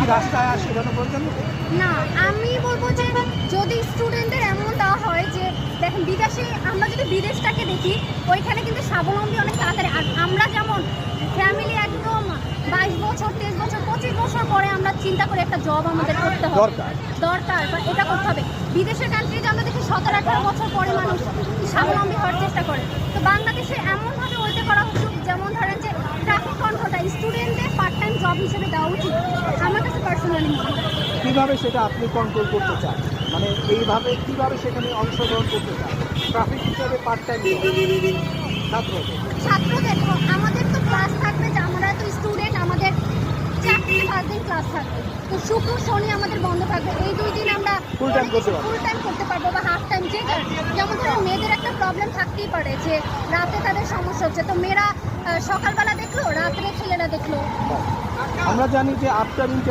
কি রাস্তায় আসে জনপ্রতিনিধি? না, আমি বলবো যে যদি স্টুডেন্টদের এমন দেওয়া হয় যে দেখেন বিদেশে আমরা যদি বিদেশটাকে দেখি ওইখানে কিন্তু স্বাবলম্বী অনেক তাড়াতাড়ি। আর আমরা যেমন ফ্যামিলি একদম 22 বছর 23 বছর 25 বছর পরে আমরা চিন্তা করি একটা জব আমাদের করতে হবে, দরকার বা এটা করতে হবে। বিদেশের কান্ট্রিতে আমরা দেখি 17-18 বছর পরে মানুষ স্বাবলম্বী হওয়ার চেষ্টা করে। তো বাংলাদেশে এমনভাবে ওইটা করা উচিত যেমন ধরেন যে ট্রাফিক কন্ট্রোলটা স্টুডেন্টদের পার্ট টাইম জব হিসেবে দেওয়া উচিত আমার কাছে পার্সোনালি মনে হয়। কিভাবে সেটা আপনি কন্ট্রোল করতে চান? মানে এইভাবে কিভাবে সেখানে অংশগ্রহণ করতে চান? ট্রাফিক হিসেবে পার্ট টাইম ছাত্রদের আমাদের তো ক্লাস থাকবে যে আমরা তো স্টুডেন্ট, আমাদের 4 থেকে 5 দিন ক্লাস থাকবে। তো শুক্র শনি আমাদের বন্ধ থাকবে, এই 2 দিন আমরা ফুল টাইম করতে পারবো বা হাফ টাইম যেমন ধরেন মেয়েদের একটা প্রবলেম থাকতেই পারে যে রাতে তাদের সমস্যা হচ্ছে, তো মেয়েরা সকালবেলা দেখলো রাত্রে ছেলেরা দেখলো। আমরা জানি যে আফটার